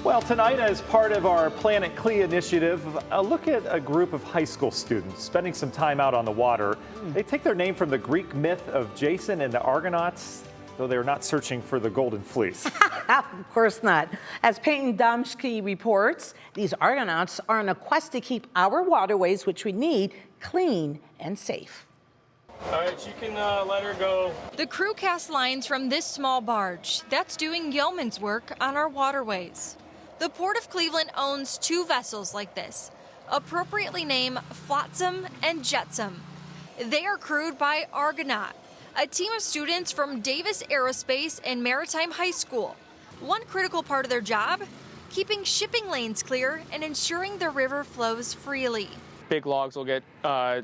Well, tonight, as part of our Planet CLE initiative, a look at a group of high school students spending some time out on the water. They take their name from the Greek myth of Jason and the Argonauts, though they're not searching for the golden fleece. Of course not. As Peyton Domsky reports, these Argonauts are on a quest to keep our waterways, which we need, clean and safe. All right, you can let her go. The crew casts lines from this small barge that's doing yeoman's work on our waterways. The Port of Cleveland owns two vessels like this, appropriately named Flotsam and Jetsam. They are crewed by Argonaut, a team of students from Davis Aerospace and Maritime High School. One critical part of their job, keeping shipping lanes clear and ensuring the river flows freely. Big logs will get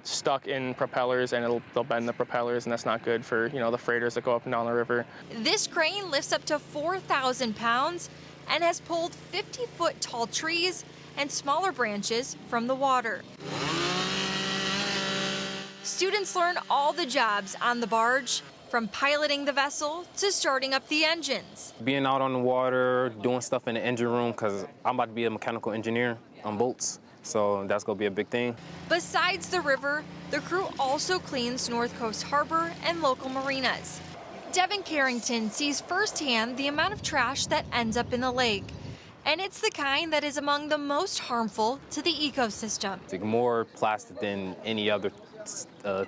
stuck in propellers and they'll bend the propellers, and that's not good for, the freighters that go up and down the river. This crane lifts up to 4,000 pounds and has pulled 50-foot tall trees and smaller branches from the water. Students learn all the jobs on the barge, from piloting the vessel to starting up the engines. Being out on the water, doing stuff in the engine room, because I'm about to be a mechanical engineer on boats, so that's going to be a big thing. Besides the river, the crew also cleans North Coast Harbor and local marinas. Devin Carrington sees firsthand the amount of trash that ends up in the lake. And it's the kind that is among the most harmful to the ecosystem. It's more plastic than any other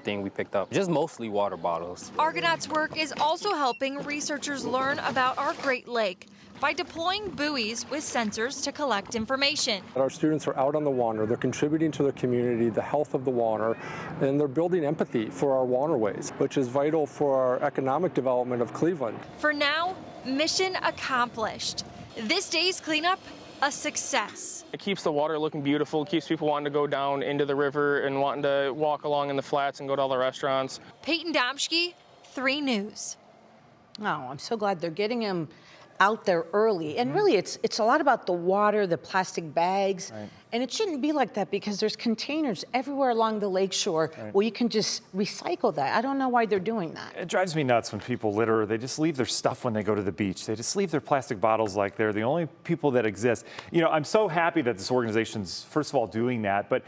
thing we picked up. Just mostly water bottles. Argonaut's work is also helping researchers learn about our Great Lake by deploying buoys with sensors to collect information. Our students are out on the water, they're contributing to their community, the health of the water, and they're building empathy for our waterways, which is vital for our economic development of Cleveland. For now, mission accomplished. This day's cleanup, a success. It keeps the water looking beautiful, keeps people wanting to go down into the river and wanting to walk along in the flats and go to all the restaurants. Peyton Domsky, 3 News. Oh, I'm so glad they're getting him out there early. And really, it's a lot about the water, the plastic bags. Right. And it shouldn't be like that because there's containers everywhere along the lakeshore where you can just recycle that. I don't know why they're doing that. It drives me nuts when people litter. They just leave their stuff when they go to the beach. They just leave their plastic bottles like they're the only people that exist. I'm so happy that this organization's, first of all, doing that. But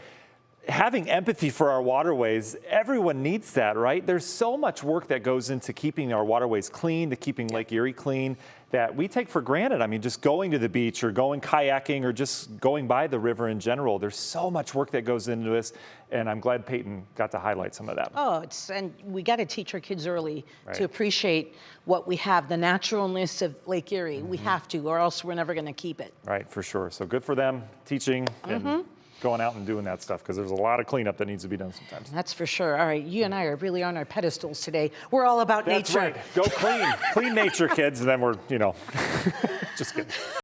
having empathy for our waterways, everyone needs that, right? There's so much work that goes into keeping our waterways clean, to keeping Lake Erie clean, that we take for granted. I mean, just going to the beach or going kayaking or just going by the river in general, there's so much work that goes into this, and I'm glad Peyton got to highlight some of that. Oh, and we got to teach our kids early to appreciate what we have, the naturalness of Lake Erie. We have to, or else we're never going to keep it. Right, for sure. So good for them, teaching and going out and doing that stuff, because there's a lot of cleanup that needs to be done sometimes. That's for sure. All right, you and I are really on our pedestals today. We're all about nature. That's right. Go clean. Clean nature, kids, and then we're, just kidding.